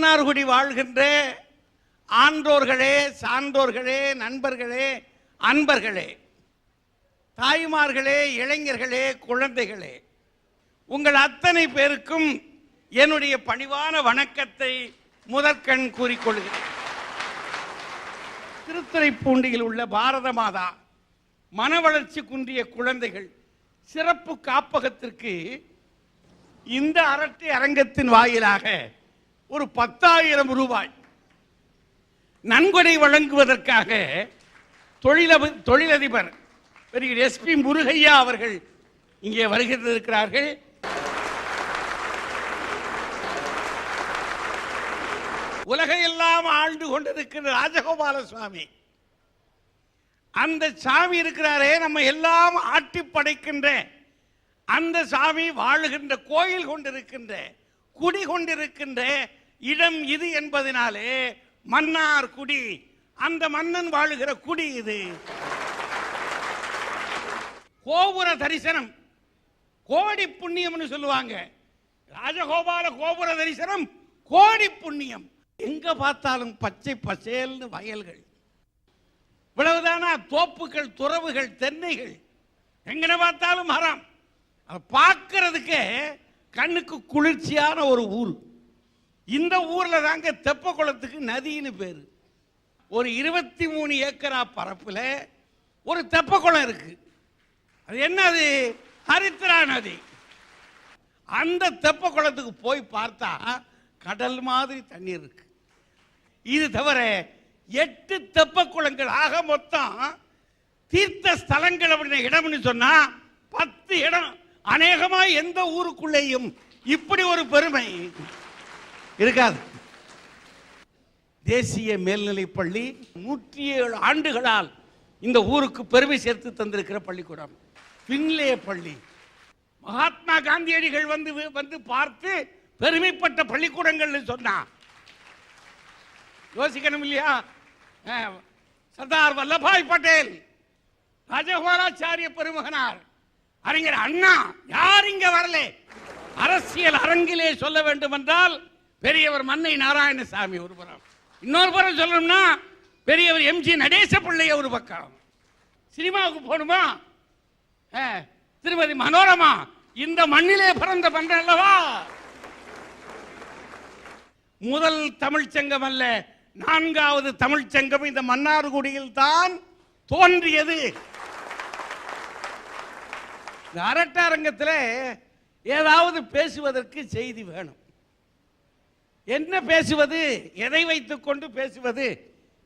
மன்னார்குடி வாழ்கின்ற ஆன்றோர்களே, சான்றோர்களே, நண்பர்களே, அன்பர்களே, தாய்மார்களே, இளைஞர்களே, குழந்தைகளே, உங்கள் அத்தனை பேருக்கும் என்னுடைய பணிவான வணக்கத்தை முதற்கண் கூறிக்கொள்கிறேன். திருத்துறைப்பூண்டியில் உள்ள பாரத மாதா மனவளர்ச்சி குன்றிய குழந்தைகள் சிறப்பு காப்பகத்திற்கு இந்த அரட்டை அரங்கத்தின் வாயிலாக ஒரு 10,000 ரூபாய் நன்கொடை வழங்குவதற்காக தொழிலதிபர் SP முருகையா அவர்கள் இங்கே வருகிறார்கள். உலகையெல்லாம் ஆண்டு கொண்டிருக்கிற ராஜகோபால சுவாமி, அந்த சாமி இருக்கிறாரே, நம்ம எல்லாம் ஆட்டி படைக்கின்ற அந்த சாமி வாழுகின்ற கோயில் கொண்டிருக்கின்ற குடி கொண்டிருக்கின்ற இடம் இது என்பதனாலே மன்னார் குடி, அந்த மன்னன் வாழுகிற குடி இது. கோபுர தரிசனம் கோடி புண்ணியம்னு சொல்லுவாங்க. ராஜகோபால கோபுர தரிசனம் கோடி புண்ணியம். எங்க பார்த்தாலும் பச்சை பசேல்னு வயல்கள், இவ்வளவுதானா? தோப்புகள், துறவுகள், தென்னைகள், எங்கன பார்த்தாலும் மரம். பார்க்கறதுக்கு கண்ணுக்கு குளிர்ச்சியான ஒரு ஊர். இந்த ஊர்ல தாங்க தெப்ப குளத்துக்கு நதின்னு பேரு. ஒரு 23 ஏக்கரா பரப்புல ஒரு தெப்ப குளம் இருக்கு. அது என்னது? ஹரித்ரா நதி. அந்த தெப்ப குளத்துக்கு போய் பார்த்தா கடல் மாதிரி தண்ணீர் இருக்கு. இது தவிர 8 தெப்ப குளங்கள், ஆக மொத்தம் தீர்த்த ஸ்தலங்கள் அப்படின்ற இடம்னு சொன்னா 10 இடம். அநேகமா எந்த ஊருக்குள்ளேயும் இப்படி ஒரு பெருமை இருக்காது. தேசிய மேல்நிலைப் பள்ளி 107 ஆண்டுகளால் இந்த ஊருக்கு பெருமை சேர்த்து தந்திருக்கிற பள்ளிக்கூடம். பின்லே பள்ளி மகாத்மா காந்தியடிகள் வந்து பார்த்து பெருமைப்பட்ட பள்ளிக்கூடங்கள் சொன்னா யோசிக்கணும் இல்லையா? சர்தார் வல்லபாய் பட்டேல், ராஜகோபாலாச்சாரிய பெருமகனார், அறிஞர் அண்ணா, யார் இங்க வரல? அரசியல் அரங்கிலே சொல்ல வேண்டும் என்றால் பெரியவர் மன்னை நாராயணசாமி ஒரு புறம், இன்னொரு புறம் சொல்லணும்னா பெரியவர் MG நடேச பிள்ளை ஒரு பக்கம். சினிமாவுக்கு போகணுமா? திருமதி மனோரமா இந்த மண்ணிலே பிறந்த பண்ற அல்லவா? முதல் தமிழ்ச்சங்கம் அல்ல, 4வது தமிழ்ச்சங்கம் இந்த மன்னார்குடியில் தான் தோன்றியது. இந்த அரட்டரங்கத்தில் ஏதாவது பேசுவதற்கு செய்தி வேணும். என்ன பேசுவது, எதை வைத்துக் கொண்டு பேசுவது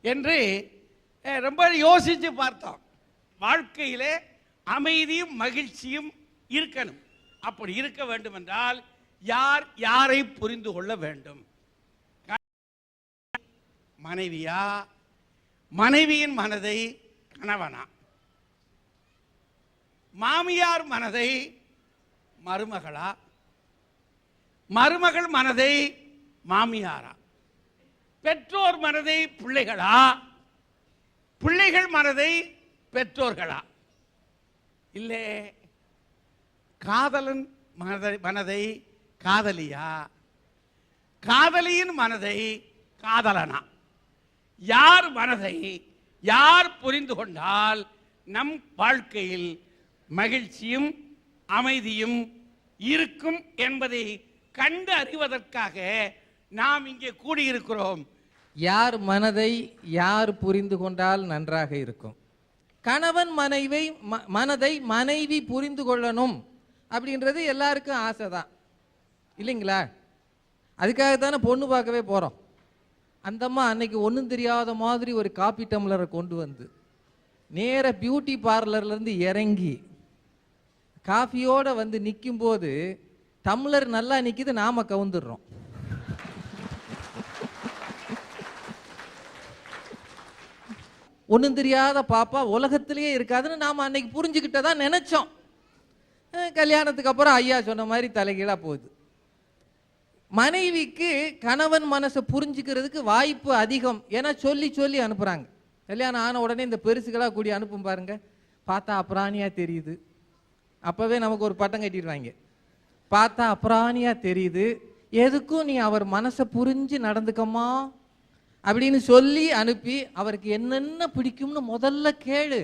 என்று ரொம்ப யோசிச்சு பார்த்தோம். வாழ்க்கையிலே அமைதியும் மகிழ்ச்சியும் இருக்கணும். அப்படி இருக்க வேண்டும் என்றால் யார் யாரை புரிந்து கொள்ள வேண்டும்? மனைவியா, மனைவியின் மனதை கணவனா, மாமியார் மனதை மருமகளா, மருமகள் மனதை மாமியாரா, பெற்றோர் மனதை பிள்ளைகளா, பிள்ளைகள் மனதை பெற்றோர்களா, இல்லை காதலன் மனதை காதலியா, காதலியின் மனதை காதலனா? யார் மனதை யார் புரிந்து கொண்டால் நம் வாழ்க்கையில் மகிழ்ச்சியும் அமைதியும் இருக்கும் என்பதை கண்டு அறிவதற்காக நாம் இங்கே கூடியிருக்கிறோம். யார் மனதை யார் புரிந்து கொண்டால் நன்றாக இருக்கும்? கணவன் மனதை மனைவி புரிந்து கொள்ளணும் அப்படின்றது எல்லாருக்கும் ஆசை தான், இல்லைங்களா? அதுக்காகத்தானே பொண்ணு பார்க்கவே போகிறோம். அந்தம்மா அன்னைக்கு ஒன்றும் தெரியாத மாதிரி ஒரு காப்பி டம்ளரை கொண்டு வந்து நேர பியூட்டி பார்லர்லேருந்து இறங்கி காஃபியோடு வந்து நிற்கும்போது டம்ளர் நல்லா நிற்கிது, நாம கவுந்துடுறோம். ஒன்றும் தெரியாத பாப்பா உலகத்திலேயே இருக்காதுன்னு நாம் அன்னைக்கு புரிஞ்சுக்கிட்டதான் நினைச்சோம். கல்யாணத்துக்கு அப்புறம் ஐயா சொன்ன மாதிரி தலைகீழா போகுது. மனைவிக்கு கணவன் மனசை புரிஞ்சுக்கிறதுக்கு வாய்ப்பு அதிகம். ஏன்னா சொல்லி சொல்லி அனுப்புறாங்க. கல்யாணம் ஆன உடனே இந்த பெருசுகளா கூடி அனுப்பும் பாருங்க, பார்த்தா அப்புறாணியா தெரியுது. அப்பவே நமக்கு ஒரு பட்டம் கட்டிடுவாங்க. பார்த்தா அப்புறாணியா தெரியுது, எதுக்கும் நீ அவர் மனசை புரிஞ்சு நடந்துக்கம்மா அப்படின்னு சொல்லி அனுப்பி அவருக்கு என்னென்ன பிடிக்கும்னு முதல்ல கேளு,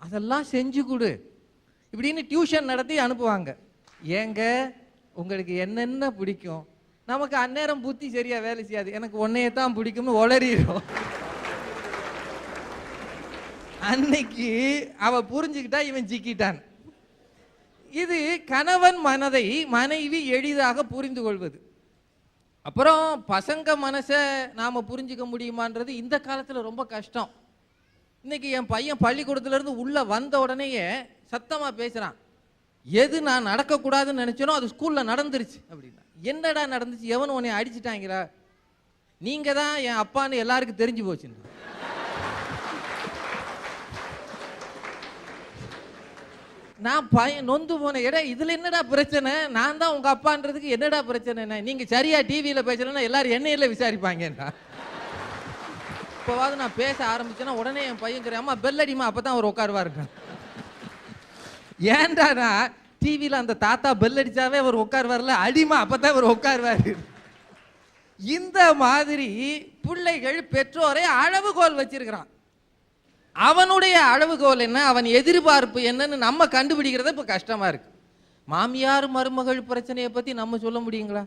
அதெல்லாம் செஞ்சு கொடு இப்படின்னு டியூஷன் நடத்தி அனுப்புவாங்க. ஏங்க உங்களுக்கு என்னென்ன பிடிக்கும்? நமக்கு அந்நேரம் புத்தி சரியா வேலை செய்யாது, எனக்கு ஒன்னையே தான் பிடிக்கும்னு உளறிடும். அன்னைக்கு அவ புரிஞ்சுக்கிட்டா இவன் சிக்கிட்டான். இது கணவன் மனதை மனைவி எளிதாக புரிந்து கொள்வது. அப்புறம் பசங்க மனசை நாம புரிஞ்சுக்க முடியுமான்றது இந்த காலத்துல ரொம்ப கஷ்டம். இன்னைக்கு என் பையன் பள்ளிக்கூடத்துல இருந்து உள்ள வந்த உடனேயே சத்தமா பேசுறான், எது நான் நடக்கக்கூடாதுன்னு நினைச்சனோ அது ஸ்கூல்ல நடந்துருச்சு அப்படின்னா. என்னடா நடந்துச்சு? எவன் உன்னை அடிச்சுட்டாங்களா? நீங்க தான் என் அப்பான்னு எல்லாருக்கும் தெரிஞ்சு போச்சு. நான் பையன் நொந்து போன இட இதுல என்னடா பிரச்சனை? நான் தான் உங்க அப்பான்றதுக்கு என்னடா பிரச்சனை? நீங்க சரியா டிவியில பேசலன்னா எல்லாரும் என்னையில விசாரிப்பாங்கன்றா. இப்போவாது நான் பேச ஆரம்பிச்சேன்னா உடனே என் பையன் அம்மா பெல் அடிமா, அப்பதான் அவர் உட்காருவாருங்க. ஏன்டானா டிவியில அந்த தாத்தா பெல் அடிச்சாவே அவர் உட்காருவார்ல, அடிமா அப்பதான் அவர் உட்காருவாரு. இந்த மாதிரி பிள்ளைகள் பெற்றோரை அளவுகோல் வச்சிருக்கிறான். அவனுடைய அளவுகோல் என்ன, அவன் எதிர்பார்ப்பு என்னன்னு நம்ம கண்டுபிடிக்கிறது இப்ப கஷ்டமா இருக்கு. மாமியார் மருமகள் பிரச்சனையை பத்தி நம்ம சொல்ல முடியுங்களா?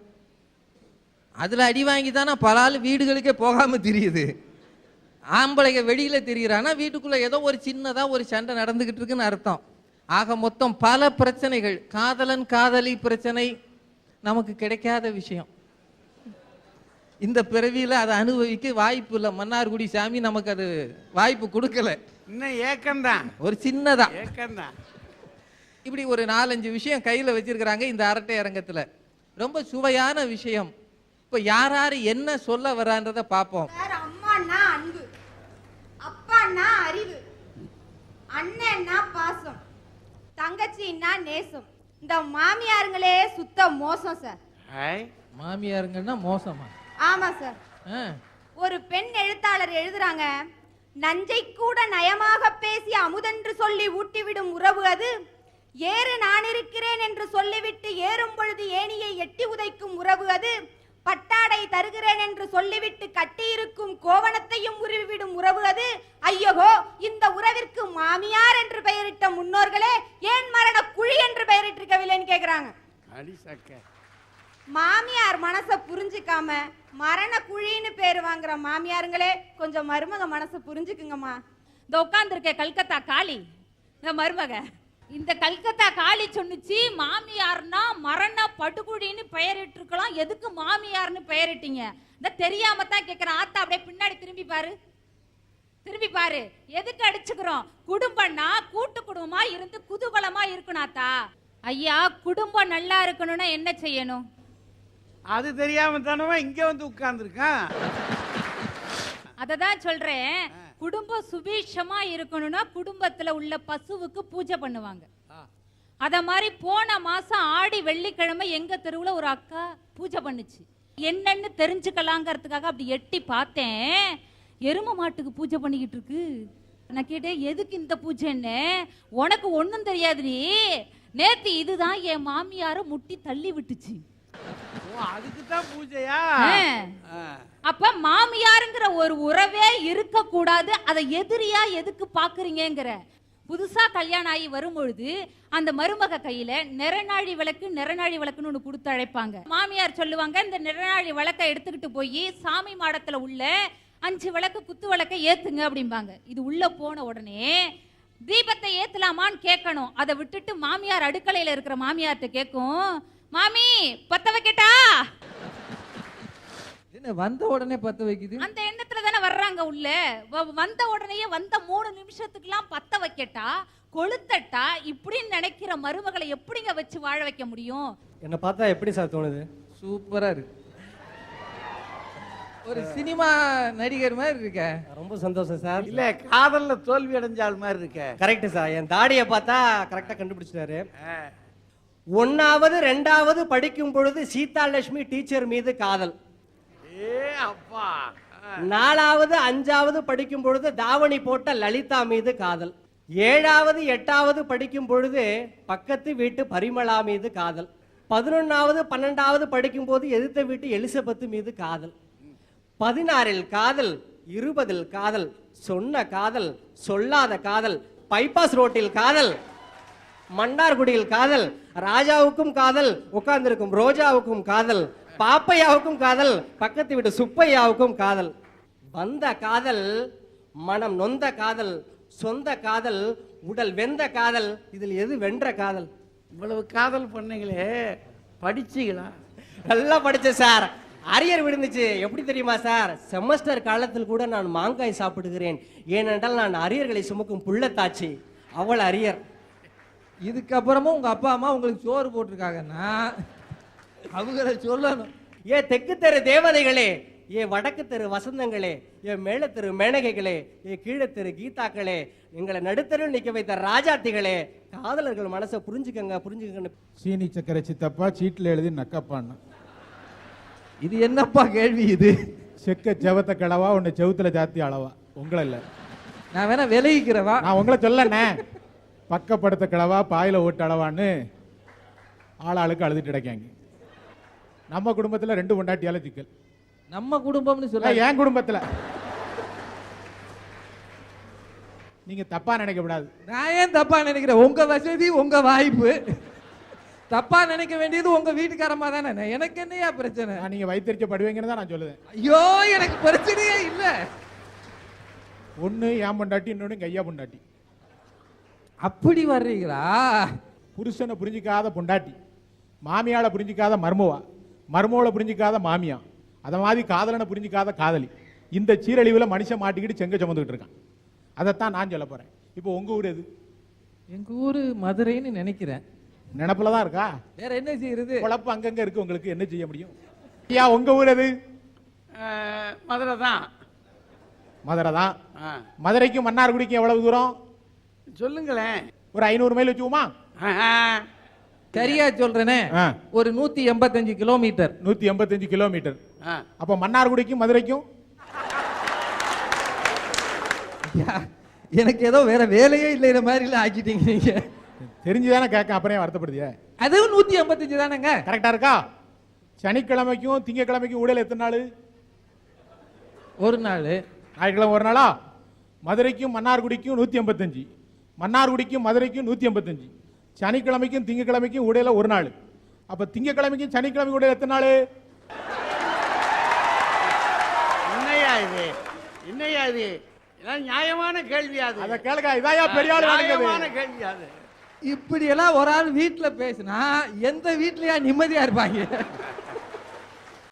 அதுல அடி வாங்கி தானே பல ஆள் வீடுகளுக்கே போகாம தெரியுது. ஆம்பளைங்க வெளியில தெரியுறானா வீட்டுக்குள்ள ஏதோ ஒரு சின்னதா ஒரு சண்டை நடந்துகிட்டு இருக்குன்னு அர்த்தம். ஆக மொத்தம் பல பிரச்சனைகள். காதலன் காதலி பிரச்சனை நமக்கு கிடைக்காத விஷயம். இந்த பிறவியில அதை அனுபவிக்க வாய்ப்பு இல்லை. மன்னார்குடி சாமி நமக்கு அது வாய்ப்பு கொடுக்கல. இன்னும் ஏக்கம்தான், ஒரு சின்னதா ஏக்கம்தான். இப்படி ஒரு 4-5 விஷயம் கையில வச்சிருக்கிறாங்க இந்த அரட்டை அரங்கத்துல. ரொம்ப சுவையான விஷயம். இப்ப யார் யாரு என்ன சொல்ல வரான்றத பார்ப்போம். அம்மான்னா அன்பு, அப்பான்னா அறிவு, அண்ணன்னா பாசம், தங்கச்சின்னா நேசம். இந்த மாமியாருங்களே சுத்த மோசம் சார். மாமியாருங்கன்னா மோசமா? ஆமா சார். ஒரு பெண் எழுத்தாளர் எழுதுறாங்க, நஞ்சை கூட நயமாக பேசி அமுதென்று சொல்லி ஊட்டிவிடும் உறவு அது. ஏறு நான் இருக்கிறேன் என்று சொல்லிவிட்டு ஏறும் பொழுது ஏணியை எட்டி உதைக்கும் உறவு அது. பட்டாடை தருகிறேன் என்று சொல்லிவிட்டு கட்டியிருக்கும் கோவணத்தையும் உருவிவிடும் உறவு அது. ஐயோ, இந்த உறவிற்கு மாமியார் என்று பெயரிட்ட முன்னோர்களே ஏன் மரண குழி என்று பெயரிட்டிருக்கவில்லைன்னு கேக்குறாங்க. மாமியார் மனசை புரிஞ்சுக்காம மரண குழின்னு பேரு வாங்குற மாமியாருங்களே கொஞ்சம் மருமக மனசை புரிஞ்சுக்குங்கம்மா. இந்த உட்கார்ந்து இருக்க கல்கத்தா காளி இந்த மருமக, இந்த கல்கத்தா காளி சொன்னுச்சு மாமியார்னா மரண படுகுழின்னு பெயரிட்டு இருக்கலாம், எதுக்கு மாமியார்னு பெயரிட்டீங்க? இந்த தெரியாம தான் கேக்குறேன். ஆத்தா அப்படியே பின்னாடி திரும்பி பாரு, திரும்பி பாரு. எதுக்கு அடிச்சுக்கிறோம்? குடும்பம்னா கூட்டு குடும்பமா இருந்து குதூகலமா இருக்கணும் ஆத்தா. ஐயா, குடும்பம் நல்லா இருக்கணும்னா என்ன செய்யணும்? அது தெரியாம தானவா இங்க வந்து உட்கார்ந்து இருக்கான். அததான் சொல்றேன். குடும்பம் சுபீட்சமா இருக்கணும்னா குடும்பத்துல உள்ள பசுவுக்கு பூஜை பண்ணுவாங்க. அத மாதிரி போன மாசம் ஆடி வெள்ளிக்கிழமை எங்க தெருவுல ஒரு அக்கா பூஜை பண்ணுச்சு. என்னன்னு தெரிஞ்சுக்கலாங்கிறதுக்காக அப்படி எட்டி பார்த்தேன். எரும மாட்டுக்கு பூஜை பண்ணிக்கிட்டு இருக்கு. நான் கேட்டேன், எதுக்கு இந்த பூஜைன்னு? உனக்கு ஒண்ணும் தெரியாது, நேத்து இதுதான் என் மாமியார முட்டி தள்ளி விட்டுச்சு. அதுக்குதான் பூஜையா? அப்ப மாமியாருங்கிற ஒரு உறவே இருக்க கூடாது, அதை எதிரியா எதுக்கு பாக்குறீங்கிற. புதுசா கல்யாணம் ஆகி வரும்பொழுது அந்த மருமக கையில நிறநாழி விளக்குன்னு ஒண்ணு கொடுத்து அழைப்பாங்க. மாமியார் சொல்லுவாங்க, இந்த நிறநாழி விளக்கை எடுத்துக்கிட்டு போய் சாமி மாடத்துல உள்ள 5 விளக்கு குத்து விளக்கை ஏத்துங்க அப்படிம்பாங்க. இது உள்ள போன உடனே தீபத்தை ஏத்தலாமான்னு கேட்கணும். அதை விட்டுட்டு மாமியார் அடுக்கலையில இருக்கிற மாமியார்ட்ட கேட்கும், மாமி பத்த வைக்கட்டா? என்ன வந்த உடனே பத்த வைக்குது? அந்த எண்ணத்துல தானே வர்றாங்க உள்ள. வந்த உடனே வந்த 3 நிமிஷத்துக்குலாம் பத்த வைக்கட்டா கொளுத்தட்டா இப்படின்னு நினைக்கிற மருமகளை எப்படிங்க வச்சு வாழ வைக்க முடியும்? என்ன பார்த்தா எப்படி சார் தோணுது? சூப்பரா இருக்கு. ஒரு சினிமா நடிகர் மாதிரி இருக்க. ரொம்ப சந்தோஷம் சார். இல்ல, காதல்ல தோல்வி அடைஞ்சால் மாதிரி இருக்க. Correct sir. என் தாடியை பார்த்தா கரெக்டா கண்டுபிடிச்சிட்டாரு. 1வது 2வது படிக்கும் பொழுது சீதாலட்சுமி டீச்சர் மீது காதல். 4வது 5வது படிக்கும் பொழுது தாவணி போட்ட லலிதா மீது காதல். 7வது 8வது படிக்கும் பொழுது பக்கத்து வீட்டு பரிமளா மீது காதல். 11வது 12வது படிக்கும் போது எதிர்த்த வீட்டு எலிசபெத் மீது காதல். 16ல் காதல், 20ல் காதல், சொன்ன காதல், சொல்லாத காதல், பைபாஸ் ரோட்டில் காதல், மன்னார்குடியில் காதல், ராஜாவுக்கும் காதல், உட்கார்ந்திருக்கும் ரோஜாவுக்கும் காதல், பாப்பையாவுக்கும் காதல், பக்கத்து வீட்டு சுப்பையாவுக்கும் காதல். வந்த காதல், மனம் நொந்த காதல், சொந்த காதல், உடல் வெந்த காதல். இதில் எது வென்ற காதல்? இவ்வளவு காதல் பண்ணீங்களே, படிச்சீங்களா? நல்லா படிச்சேன் சார். அரியர் விழுந்துச்சு. எப்படி தெரியுமா சார்? செமஸ்டர் காலத்தில் கூட நான் மாங்காய் சாப்பிடுகிறேன். ஏனென்றால் நான் அரியர்களை சுமக்கும் புள்ளத்தாச்சி. அவள் அரியர். இதுக்கப்புறமும் உங்க அப்பா அம்மா உங்களுக்கு சோறு போட்டிருக்காங்கன்னா அவங்கள சொல்லணும். ஏ தெற்கு தெரு தேவதைகளே, ஏ வடக்கு தெரு வசந்தங்களே, ஏ மேல தெரு மேனகைகளே, ஏ கீழ தெரு கீதாக்களே, எங்களை நடுத்தருவில் நிக்க வைத்த ராஜாத்திகளே, காதலர்கள் மனசை புரிஞ்சுக்கங்க புரிஞ்சுக்கங்க. சீனி சக்கரை சித்தப்பா சீட்டில் எழுதி நக்கப்பான்னு. இது என்னப்பா கேள்வி இது? செக்க செவத்த கிழவா உன்னை செவுத்துல ஜாத்தி அளவா. உங்களை இல்லை, நான் வேணா விலகிக்கிறவா? நான் உங்களை சொல்லண்ணே. பக்கப்படுத்த கிழவா பாயில ஓட்டு அளவான்னு ஆளாளுக்கு அழுதுட்டு கிடைக்காங்க. நம்ம குடும்பத்துல 2 பொண்டாட்டியால சிக்கல். நம்ம குடும்பம்னு சொல்ல என் குடும்பத்துல நீங்க தப்பா நினைக்க கூடாது. நான் ஏன் தப்பா நினைக்கிறேன்? உங்க வசதி, உங்க வாய்ப்பு. தப்பா நினைக்க வேண்டியது உங்க வீட்டுக்காரமா தானே. எனக்கு என்னையா பிரச்சனை? நீங்க வைத்தறிச்சப்படுவீங்கன்னு தான் நான் சொல்லுவேன். ஐயோ, எனக்கு பிரச்சனையே இல்ல. ஒண்ணு என் பொண்டாட்டி, இன்னொன்னு கையா பொண்டாட்டி. அப்படி வர்றீங்களா? புருஷனை புரிஞ்சிக்காத பொண்டாட்டி, மாமியால புரிஞ்சிக்காத மருமவா, மருமவளை புரிஞ்சிக்காத மாமியா, அத மாதிரி காதலனை புரிஞ்சிக்காத காதலி. இந்த சீரழிவுல மனுஷன் மாட்டிக்கிட்டு செங்க சுமந்துக்கிட்டு இருக்கான். அதைத்தான் நான் சொல்ல போறேன். இப்போ உங்க ஊர் எது? எங்க ஊரு மதுரைன்னு நினைக்கிறேன். நினப்புல தான் இருக்கா? வேற என்ன செய்யறது? குழப்ப அங்கங்க இருக்கு. உங்களுக்கு என்ன செய்ய முடியும்? ஐயா, உங்க ஊர் எது? மதுரை தான். மதுரை தான். மதுரைக்கும் மன்னார்குடிக்கும் எவ்வளவு தூரம் சொல்லுங்களேன். ஒரு 500 மைல் வச்சுக்குமா? சரியா சொல்றேனே, ஒரு 185 கிலோமீட்டர். 185 கிலோமீட்டர். அப்ப மன்னார்குடிக்கும் மதுரைக்கும் எனக்கு ஏதோ வேற வேலையே இல்லைங்கிற மாதிரி இல்ல ஆக்கிட்டீங்க நீங்க. தெரிஞ்சுதானே கேட்க, அப்புறம் வருத்தப்படுதிய. அதுவும் 185 தானேங்க? கரெக்டா இருக்கா? சனிக்கிழமைக்கும் திங்கக்கிழமைக்கும் ஊழல் எத்தனை நாள்? ஒரு நாள். ஞாயிற்றுக்கிழமை ஒரு நாளா? மதுரைக்கும் மன்னார்குடிக்கும் 185, மன்னார்குடிக்கும் மதுரைக்கும் 185, சனிக்கிழமைக்கும் திங்கக்கிழமைக்கும் ஊடையில ஒரு நாள். அப்ப திங்கக்கிழமைக்கும் சனிக்கிழமை ஊடையில எத்தனை நாள்? என்னையா இது? என்னையா இது? நியாயமான கேள்வியாது. அத கேளுங்க. இதாயா பெரிய ஆள் நியாயமான கேள்வியாது. இப்படி எல்லாம் ஒரு ஆள் வீட்டுல பேசினா எந்த வீட்லயா நிம்மதியா இருப்பாங்க?